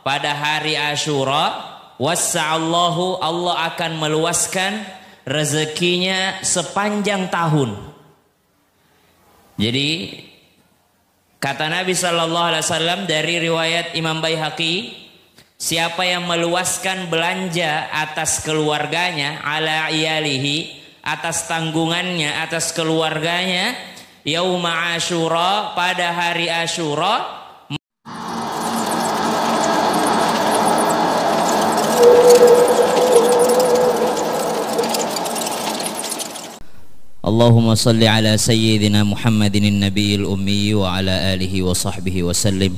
pada hari Asyura, wassa'allahu, Allah akan meluaskan rezekinya sepanjang tahun. Jadi kata Nabi sallallahu alaihi wasallam dari riwayat Imam Baihaqi, siapa yang meluaskan belanja atas keluarganya, ala iyalihi, atas tanggungannya, atas keluarganya, yauma Asyura, pada hari Asyura, Allahumma salli ala sayyidina Muhammadin nabiyil ummi wa ala alihi wa sahbihi wa sallim.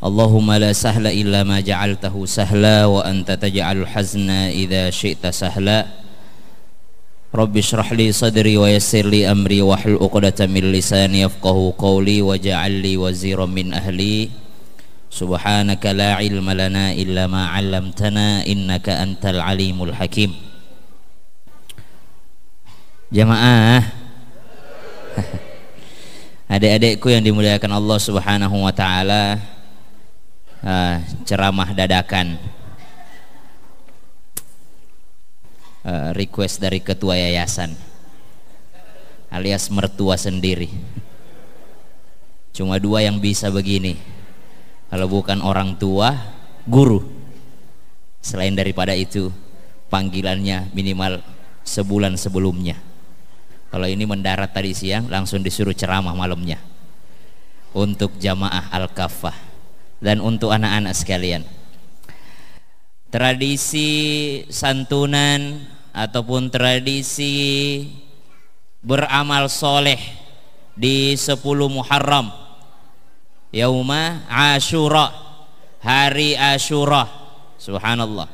Allahumma la sahla illa ma ja'altahu sahla wa anta taj'alul hazna idza syi'ta sahla. Rabbi shrah li sadri wa yassir li amri wahlul 'uqdatam min lisani yafqahu qawli waj'al li waziran min ahli. Subhanaka la ilma lana illa ma 'allamtana innaka antal alimul hakim. Jamaah, adik-adikku yang dimuliakan Allah Subhanahu wa taala, ceramah dadakan, request dari ketua yayasan alias mertua sendiri. Cuma dua yang bisa begini, kalau bukan orang tua, guru. Selain daripada itu, panggilannya minimal sebulan sebelumnya. Kalau ini mendarat tadi siang, langsung disuruh ceramah malamnya untuk jamaah Al-Kafah dan untuk anak-anak sekalian. Tradisi santunan ataupun tradisi beramal soleh di 10 Muharram, yauma Asyura, hari Asyura. Subhanallah.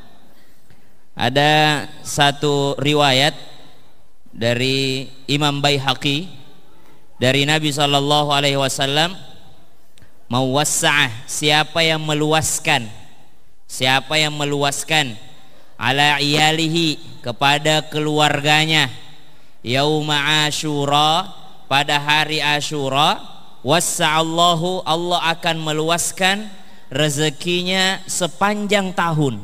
Ada satu riwayat dari Imam Baihaqi dari Nabi sallallahu alaihi wasallam, mauwassa'ah, siapa yang meluaskan ala iyalihi, kepada keluarganya, yauma Asyura, pada hari Asyura, wassa'allahu, Allah akan meluaskan rezekinya sepanjang tahun.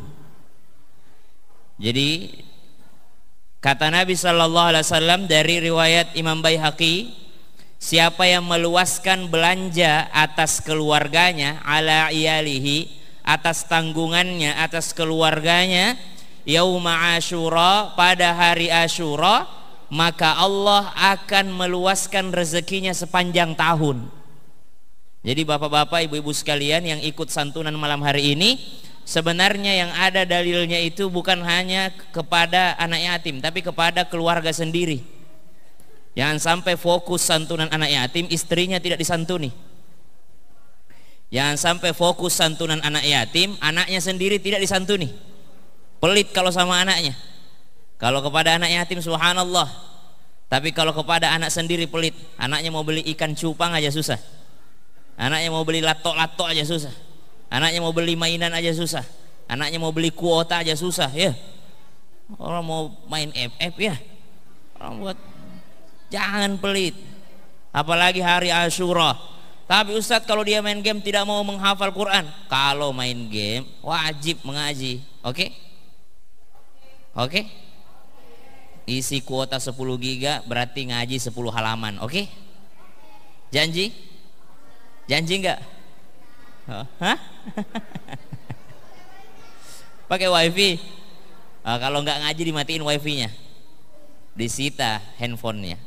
Jadi kata Nabi sallallahu alaihi wasallam dari riwayat Imam Baihaqi, siapa yang meluaskan belanja atas keluarganya, ala iyalihi, atas tanggungannya, atas keluarganya, yauma Asyura, pada hari Asyura, maka Allah akan meluaskan rezekinya sepanjang tahun. Jadi bapak-bapak, ibu-ibu sekalian yang ikut santunan malam hari ini, sebenarnya yang ada dalilnya itu bukan hanya kepada anak yatim, tapi kepada keluarga sendiri. Jangan sampai fokus santunan anak yatim, istrinya tidak disantuni. Jangan sampai fokus santunan anak yatim, anaknya sendiri tidak disantuni. Pelit kalau sama anaknya. Kalau kepada anak yatim subhanallah, tapi kalau kepada anak sendiri pelit. Anaknya mau beli ikan cupang aja susah, anaknya mau beli latok-latok aja susah, anaknya mau beli mainan aja susah, anaknya mau beli kuota aja susah, ya. Orang mau main FF, ya. Orang buat, jangan pelit. Apalagi hari Asyura. Tapi Ustadz, kalau dia main game tidak mau menghafal Quran. Kalau main game wajib mengaji. Oke? Oke? Isi kuota 10 giga berarti ngaji 10 halaman. Oke? Janji? Janji enggak? Hah? Pakai wifi. Kalau nggak ngaji dimatiin wifi-nya, disita handphonenya.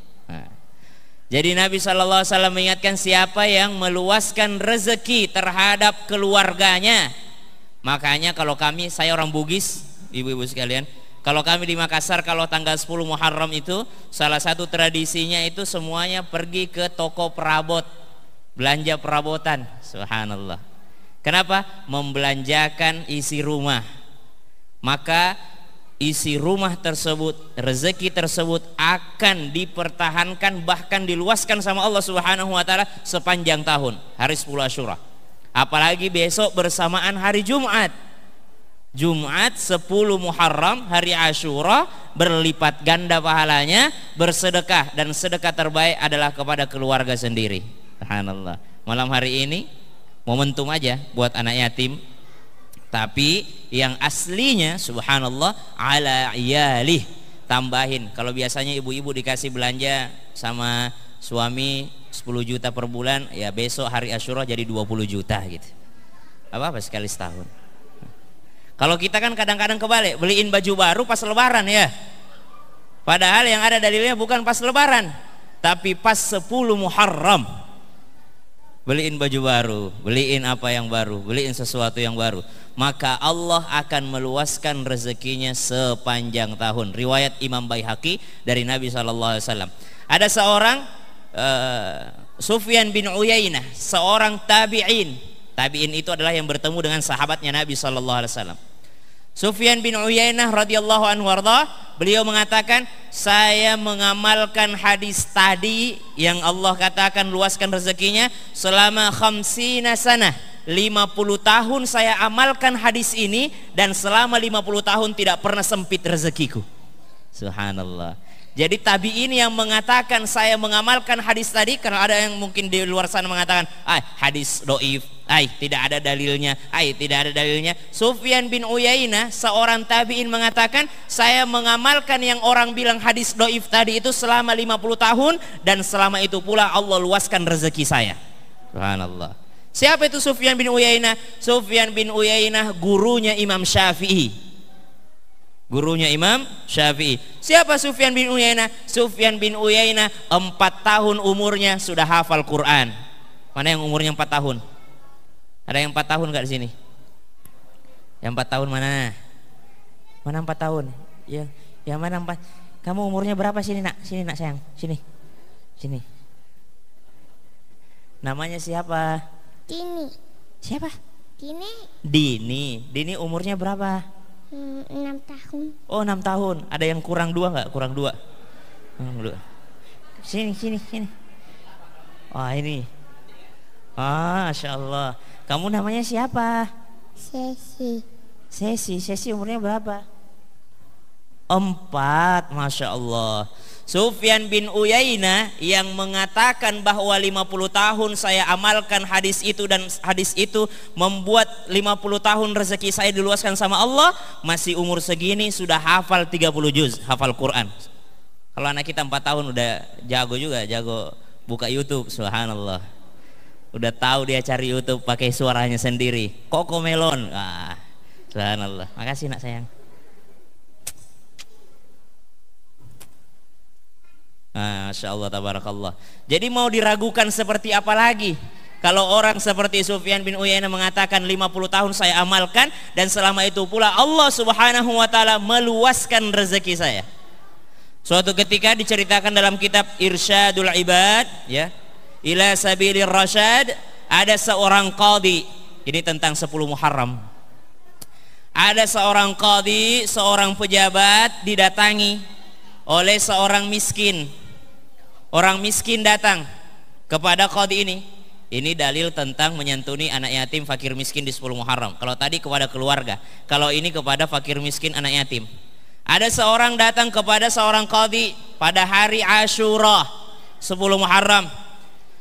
Jadi Nabi SAW mengingatkan, siapa yang meluaskan rezeki terhadap keluarganya. Makanya kalau kami, saya orang Bugis, ibu-ibu sekalian, kalau kami di Makassar, kalau tanggal 10 Muharram itu, salah satu tradisinya itu semuanya pergi ke toko perabot, belanja perabotan. Subhanallah. Kenapa? Membelanjakan isi rumah. Maka isi rumah tersebut, rezeki tersebut akan dipertahankan, bahkan diluaskan sama Allah Subhanahu wa taala sepanjang tahun, hari 10 Asyura. Apalagi besok bersamaan hari Jumat. Jumat 10 Muharram, hari Asyura, berlipat ganda pahalanya, bersedekah, dan sedekah terbaik adalah kepada keluarga sendiri. Subhanallah. Malam hari ini momentum aja buat anak yatim, Tapi yang aslinya subhanallah ala iyalih, tambahin. Kalau biasanya ibu-ibu dikasih belanja sama suami 10 juta per bulan, ya besok hari Asyura jadi 20 juta gitu. Apa sekali setahun. Kalau kita kan kadang-kadang kebalik, beliin baju baru pas lebaran ya. Padahal yang ada dalilnya bukan pas lebaran, tapi pas 10 Muharram. Beliin baju baru, beliin apa yang baru, beliin sesuatu yang baru. Maka Allah akan meluaskan rezekinya sepanjang tahun. Riwayat Imam Baihaqi dari Nabi SAW. Ada seorang Sufyan bin Uyainah, seorang tabi'in. Tabi'in itu adalah yang bertemu dengan sahabatnya Nabi SAW. Sufyan bin Uyainah radhiyallahu anhu warda, beliau mengatakan, saya mengamalkan hadis tadi yang Allah katakan luaskan rezekinya selama 50 sanah, 50 tahun saya amalkan hadis ini, dan selama 50 tahun tidak pernah sempit rezekiku. Subhanallah. Jadi tabi'in yang mengatakan saya mengamalkan hadis tadi, karena ada yang mungkin di luar sana mengatakan hadis doif, tidak ada dalilnya, tidak ada dalilnya. Sufyan bin Uyainah seorang tabi'in mengatakan, saya mengamalkan yang orang bilang hadis doif tadi itu selama 50 tahun, dan selama itu pula Allah luaskan rezeki saya. Subhanallah. Siapa itu Sufyan bin Uyainah? Sufyan bin Uyainah gurunya Imam Syafi'i. Gurunya Imam Syafi'i. Siapa Sufyan bin Uyainah? Sufyan bin Uyainah 4 tahun umurnya sudah hafal Quran. Mana yang umurnya 4 tahun? Ada yang 4 tahun gak di sini? Yang 4 tahun mana? Mana 4 tahun? Ya, yang mana 4? Kamu umurnya berapa sini nak? Sini nak sayang, sini. Sini. Namanya siapa? Dini. Siapa? Dini. Dini. Dini umurnya berapa? 6 tahun. Oh 6 tahun. Ada yang kurang 2 nggak? Kurang 2. Sini. Oh ini. Masya Allah. Kamu namanya siapa? Sesi umurnya berapa? 4. Masya Allah. Sufyan bin Uyainah yang mengatakan bahwa 50 tahun saya amalkan hadis itu, dan hadis itu membuat 50 tahun rezeki saya diluaskan sama Allah, masih umur segini sudah hafal 30 juz, hafal Quran. Kalau anak kita 4 tahun udah jago juga, jago buka YouTube, subhanallah. Udah tahu dia cari YouTube pakai suaranya sendiri. Cocomelon. Subhanallah. Makasih nak sayang. Masya Allah tabarakallah. Jadi mau diragukan seperti apa lagi? Kalau orang seperti Sufyan bin Uyainah mengatakan 50 tahun saya amalkan, dan selama itu pula Allah subhanahu wa ta'ala meluaskan rezeki saya. Suatu ketika diceritakan dalam kitab Irsyadul Ibad ya, ila sabilir rasyad, ada seorang qadhi. Ini tentang 10 Muharram. Ada seorang qadhi, seorang pejabat didatangi oleh seorang miskin. Orang miskin datang kepada qadhi ini. Ini dalil tentang menyantuni anak yatim, fakir miskin di 10 Muharram. Kalau tadi kepada keluarga, kalau ini kepada fakir miskin anak yatim. Ada seorang datang kepada seorang qadhi pada hari Asyura 10 Muharram.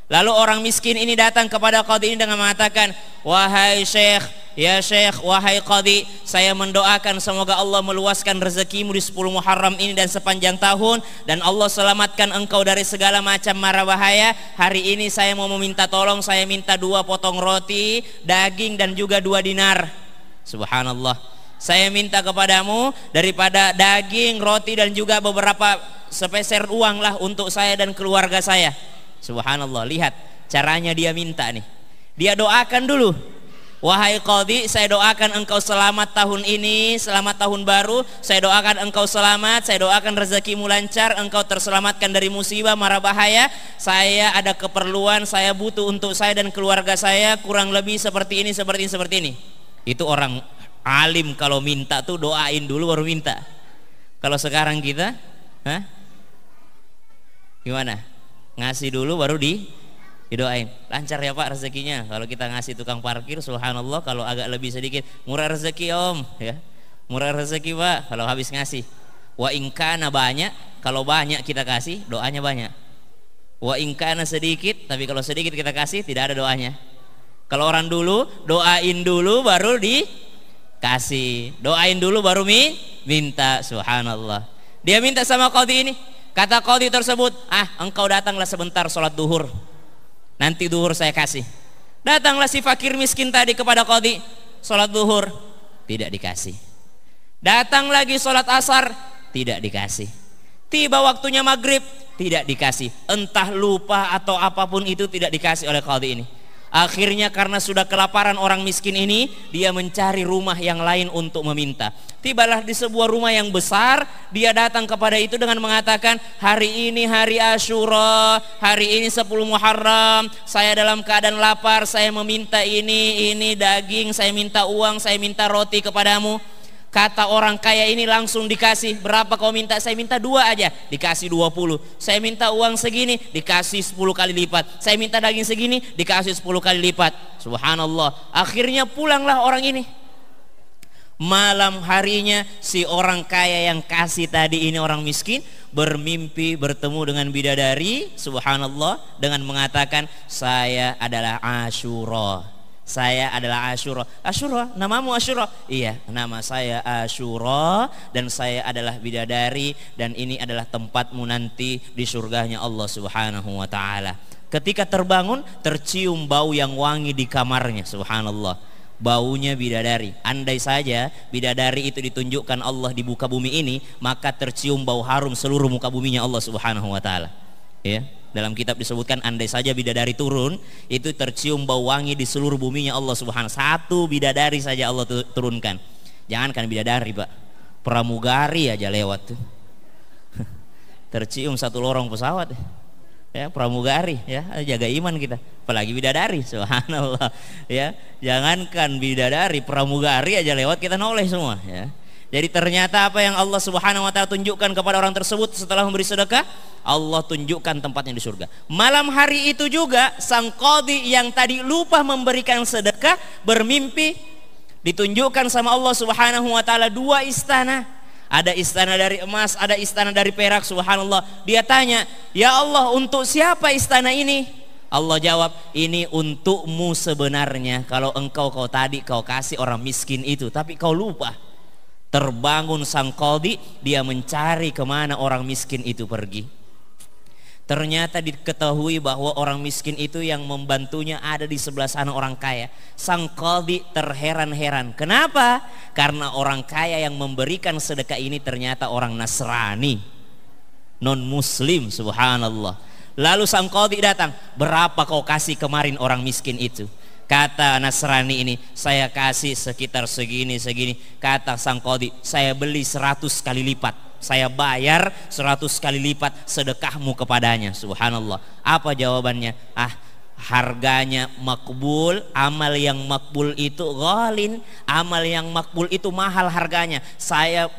Lalu orang miskin ini datang kepada qadhi ini dengan mengatakan, wahai syekh, ya syekh, wahai qadhi, saya mendoakan semoga Allah meluaskan rezekimu di 10 Muharram ini dan sepanjang tahun, dan Allah selamatkan engkau dari segala macam mara bahaya. Hari ini saya mau meminta tolong, saya minta 2 potong roti, daging, dan juga 2 dinar. Subhanallah. Saya minta kepadamu daripada daging, roti, dan juga beberapa sepeser uang lah untuk saya dan keluarga saya. Subhanallah, lihat caranya dia minta nih. Dia doakan dulu. Wahai qadhi, saya doakan engkau selamat tahun ini, selamat tahun baru. Saya doakan engkau selamat, saya doakan rezekimu lancar, engkau terselamatkan dari musibah mara bahaya. Saya ada keperluan, saya butuh untuk saya dan keluarga saya kurang lebih seperti ini, seperti ini. Itu orang alim kalau minta tuh doain dulu baru minta. Kalau sekarang kita, gimana? Ngasih dulu baru didoain. Lancar ya Pak rezekinya. Kalau kita ngasih tukang parkir, subhanallah, kalau agak lebih sedikit, murah rezeki Om ya. Murah rezeki Pak kalau habis ngasih. Wa ingkana banyak, kalau banyak kita kasih, doanya banyak. Wa ingkana sedikit, tapi kalau sedikit kita kasih tidak ada doanya. Kalau orang dulu doain dulu baru kasih. Doain dulu baru minta. Subhanallah. Dia minta sama qadhi ini. Kata qadhi tersebut, engkau datanglah sebentar sholat duhur, nanti duhur saya kasih. Datanglah si fakir miskin tadi kepada qadhi, sholat duhur tidak dikasih. Datang lagi sholat asar, tidak dikasih. Tiba waktunya maghrib, tidak dikasih. Entah lupa atau apapun itu, tidak dikasih oleh qadhi ini. Akhirnya karena sudah kelaparan orang miskin ini, dia mencari rumah yang lain untuk meminta. Tibalah di sebuah rumah yang besar, dia datang kepada itu dengan mengatakan, hari ini hari Asyura, hari ini 10 Muharram, saya dalam keadaan lapar, saya meminta ini daging, saya minta uang, saya minta roti kepadamu. Kata orang kaya ini langsung dikasih. Berapa kau minta? Saya minta 2 aja, dikasih 20. Saya minta uang segini, dikasih 10 kali lipat. Saya minta daging segini, dikasih 10 kali lipat. Subhanallah. Akhirnya pulanglah orang ini. Malam harinya si orang kaya yang kasih tadi ini orang miskin bermimpi bertemu dengan bidadari. Subhanallah. Dengan mengatakan, saya adalah Asyura. Saya adalah Asyura. Asyura, namamu Asyura? Iya, nama saya Asyura dan saya adalah bidadari dan ini adalah tempatmu nanti di surganya Allah Subhanahu wa taala. Ketika terbangun, tercium bau yang wangi di kamarnya. Subhanallah. Baunya bidadari. Andai saja bidadari itu ditunjukkan Allah di muka bumi ini, maka tercium bau harum seluruh muka buminya Allah Subhanahu wa taala. Ya. Dalam kitab disebutkan, andai saja bidadari turun, itu tercium bau wangi di seluruh buminya Allah Subhanahu. Satu bidadari saja Allah turunkan. Jangankan bidadari, Pak, pramugari aja lewat tuh. Tercium satu lorong pesawat. Ya, pramugari, ya, jaga iman kita. Apalagi bidadari, subhanallah. Ya, jangankan bidadari, pramugari aja lewat kita noleh semua, ya. Jadi ternyata apa yang Allah Subhanahu wa taala tunjukkan kepada orang tersebut setelah memberi sedekah, Allah tunjukkan tempatnya di surga. Malam hari itu juga sang qadhi yang tadi lupa memberikan sedekah bermimpi ditunjukkan sama Allah Subhanahu wa taala 2 istana. Ada istana dari emas, ada istana dari perak. Subhanallah. Dia tanya, "Ya Allah, untuk siapa istana ini?" Allah jawab, "Ini untukmu sebenarnya. Kalau kau tadi kau kasih orang miskin itu, tapi kau lupa." Terbangun sang qadhi, dia mencari kemana orang miskin itu pergi. Ternyata diketahui bahwa orang miskin itu yang membantunya ada di sebelah sana orang kaya. Sang qadhi terheran-heran. Kenapa? Karena orang kaya yang memberikan sedekah ini ternyata orang Nasrani, non muslim. Subhanallah. Lalu sang qadhi datang, "Berapa kau kasih kemarin orang miskin itu?" Kata Nasrani ini, "Saya kasih sekitar segini. Kata sang qadhi, "Saya beli 100 kali lipat. Saya bayar 100 kali lipat sedekahmu kepadanya." Subhanallah. Apa jawabannya? Harganya makbul. Amal yang makbul itu ghalin. Amal yang makbul itu mahal harganya.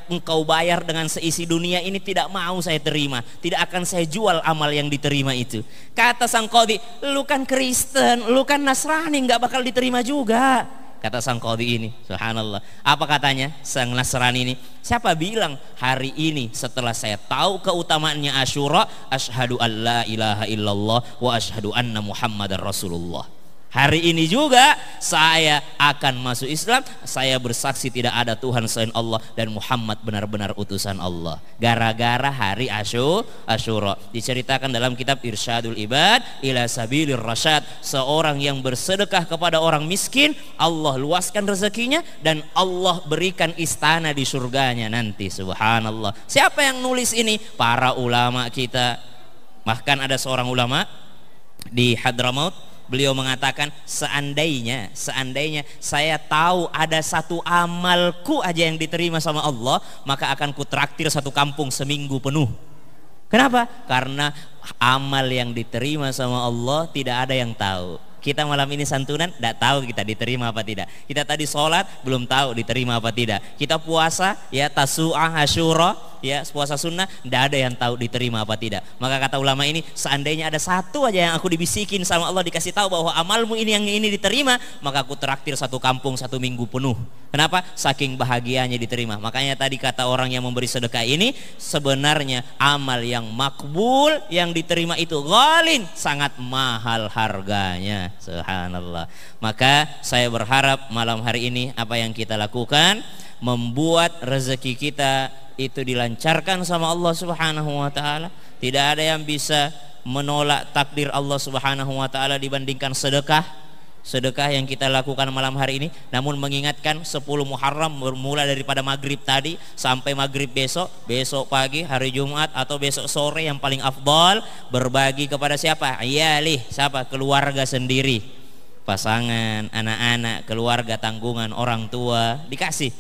Engkau bayar dengan seisi dunia ini tidak mau saya terima. Tidak akan saya jual amal yang diterima itu. Kata sang qadhi, "Lu kan Kristen, lu kan Nasrani, nggak bakal diterima juga." Kata sang qadhi ini, subhanallah. Apa katanya sang Nasrani ini? "Siapa bilang hari ini setelah saya tahu keutamaannya Asyura, asyhadu an la ilaha illallah wa asyhadu anna Muhammadar Rasulullah. Hari ini juga saya akan masuk Islam. Saya bersaksi tidak ada Tuhan selain Allah dan Muhammad benar-benar utusan Allah." Gara-gara hari Asyura. Diceritakan dalam kitab Irsyadul Ibad ila Sabilir Rasyad, seorang yang bersedekah kepada orang miskin, Allah luaskan rezekinya dan Allah berikan istana di surganya nanti. Subhanallah. Siapa yang nulis ini? Para ulama kita. Bahkan ada seorang ulama di Hadramaut, beliau mengatakan, seandainya saya tahu ada satu amalku aja yang diterima sama Allah, maka akan kutraktir satu kampung seminggu penuh. Kenapa? Karena amal yang diterima sama Allah tidak ada yang tahu. Kita malam ini santunan, tidak tahu kita diterima apa tidak. Kita tadi sholat, belum tahu diterima apa tidak. Kita puasa, ya, tasu'ah, Asyura, ya puasa sunnah, tidak ada yang tahu diterima apa tidak. Maka kata ulama ini, seandainya ada satu aja yang aku dibisikin sama Allah, dikasih tahu bahwa amalmu ini yang ini diterima, maka aku traktir satu kampung 1 minggu penuh. Kenapa? Saking bahagianya diterima. Makanya tadi kata orang yang memberi sedekah ini, sebenarnya amal yang makbul yang diterima itu ghalin, sangat mahal harganya. Subhanallah. Maka saya berharap malam hari ini apa yang kita lakukan membuat rezeki kita itu dilancarkan sama Allah Subhanahu wa taala. Tidak ada yang bisa menolak takdir Allah Subhanahu wa taala dibandingkan sedekah yang kita lakukan malam hari ini. Namun mengingatkan 10 Muharram bermula daripada maghrib tadi sampai maghrib besok pagi hari Jumat atau besok sore yang paling afdal, berbagi kepada siapa? Iyalih, siapa? Keluarga sendiri, pasangan, anak-anak, keluarga, tanggungan, orang tua, dikasih.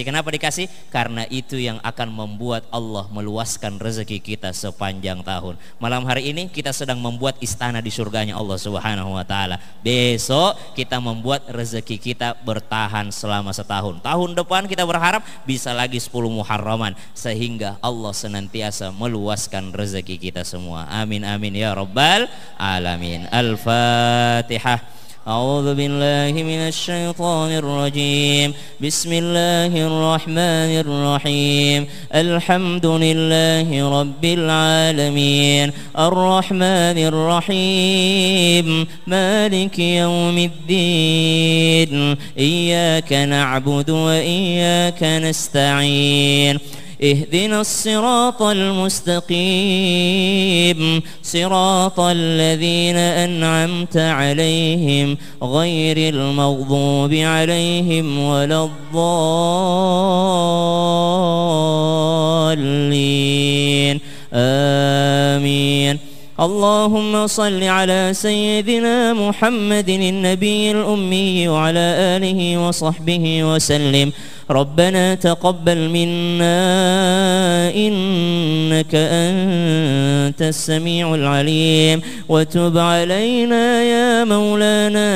Kenapa dikasih? Karena itu yang akan membuat Allah meluaskan rezeki kita sepanjang tahun. Malam hari ini kita sedang membuat istana di surganya Allah Subhanahu wa taala. Besok kita membuat rezeki kita bertahan selama setahun. Tahun depan kita berharap bisa lagi 10 Muharraman, sehingga Allah senantiasa meluaskan rezeki kita semua. Amin amin ya rabbal alamin. Al-Fatihah. أعوذ بالله من الشيطان الرجيم بسم الله الرحمن الرحيم الحمد لله رب العالمين الرحمن الرحيم مالك يوم الدين إياك نعبد وإياك نستعين اهدنا الصراط المستقيم صراط الذين أنعمت عليهم غير المغضوب عليهم ولا الضالين آمين. اللهم صل على سيدنا محمد النبي الأمي وعلى آله وصحبه وسلم. ربنا تقبل منا إنك أنت السميع العليم وتب علينا يا مولانا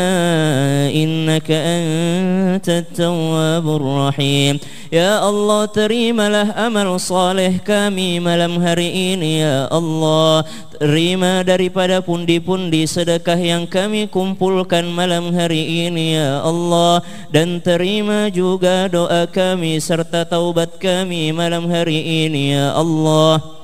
إنك أنت التواب الرحيم. Ya Allah, terimalah amal saleh kami malam hari ini ya Allah. Terima daripada pundi-pundi sedekah yang kami kumpulkan malam hari ini ya Allah. Dan terima juga doa kami serta taubat kami malam hari ini ya Allah.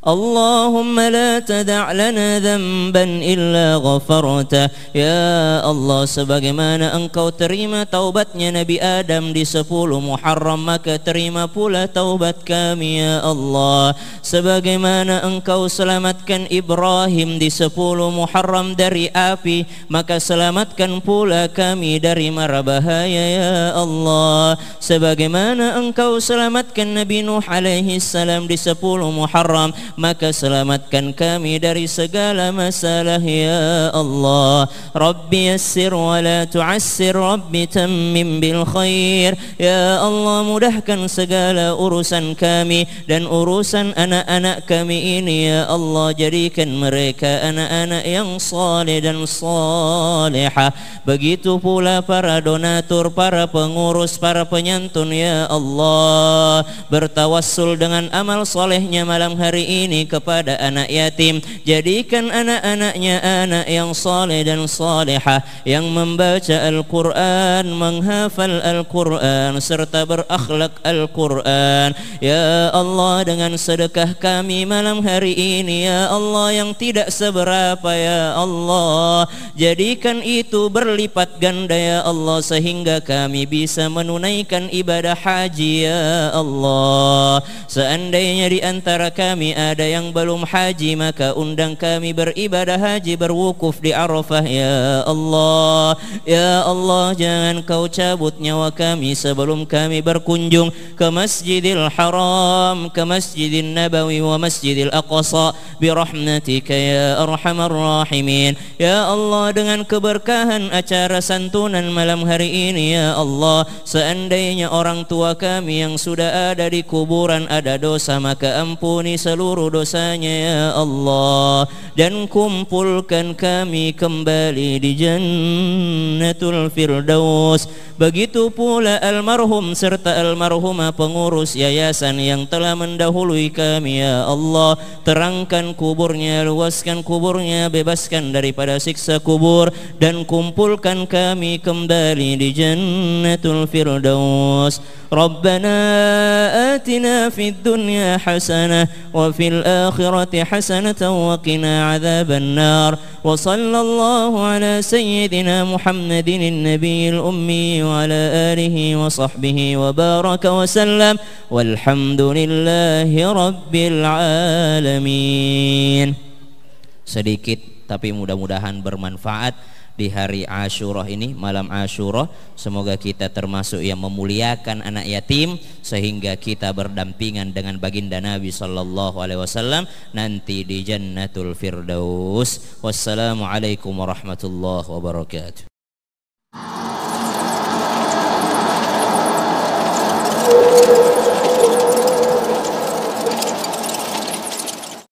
اللهم لا تدع لنا ذنبا إلا غفرته. Ya Allah, sebagaimana engkau terima taubatnya Nabi Adam di 10 Muharram, maka terima pula taubat kami ya Allah. Sebagaimana engkau selamatkan Ibrahim di 10 Muharram dari api, maka selamatkan pula kami dari mara bahaya ya Allah. Sebagaimana engkau selamatkan Nabi Nuh alaihi salam di 10 Muharram, maka selamatkan kami dari segala masalah ya Allah. Rabbi yassir wa la tu'assir, Rabbi tammim bil khair. Ya Allah, mudahkan segala urusan kami dan urusan anak-anak kami ini ya Allah. Jadikan mereka anak-anak yang saleh dan salihah. Begitu pula para donatur, para pengurus, para penyantun ya Allah. Bertawassul dengan amal solehnya malam hari ini kepada anak yatim, jadikan anak-anaknya anak yang saleh dan salihah, yang membaca Al-Quran, menghafal Al-Quran serta berakhlak Al-Quran ya Allah. Dengan sedekah kami malam hari ini ya Allah yang tidak seberapa ya Allah, jadikan itu berlipat ganda ya Allah, sehingga kami bisa menunaikan ibadah haji ya Allah. Seandainya di antara kami ada yang belum haji, maka undang kami beribadah haji, berwukuf di Arafah ya Allah. Ya Allah, jangan kau cabut nyawa kami sebelum kami berkunjung ke Masjidil Haram, ke Masjidil Nabawi wa Masjidil Aqsa birahmatika ya arhamar rahimin. Ya Allah, dengan keberkahan acara santunan malam hari ini ya Allah, seandainya orang tua kami yang sudah ada di kuburan ada dosa, maka ampuni seluruh seluruh dosanya ya Allah, dan kumpulkan kami kembali di Jannatul Firdaus. Begitu pula almarhum serta almarhumah pengurus yayasan yang telah mendahului kami ya Allah, terangkan kuburnya, luaskan kuburnya, bebaskan daripada siksa kubur, dan kumpulkan kami kembali di Jannatul Firdaus. Rabbana atina fid dunya hasanah wa fil akhirati hasanatan wa qina adzaban nar. Wa sallallahu ala sayyidina Muhammadin an-nabiyil ummi wa ala alihi wa sahbihi wa baraka wa sallam. Walhamdulillahi rabbil alamin. Sedikit tapi mudah-mudahan bermanfaat di hari Asyura ini, malam Asyura. Semoga kita termasuk yang memuliakan anak yatim sehingga kita berdampingan dengan baginda Nabi sallallahu alaihi wasallam nanti di Jannatul Firdaus. Wassalamualaikum warahmatullahi wabarakatuh.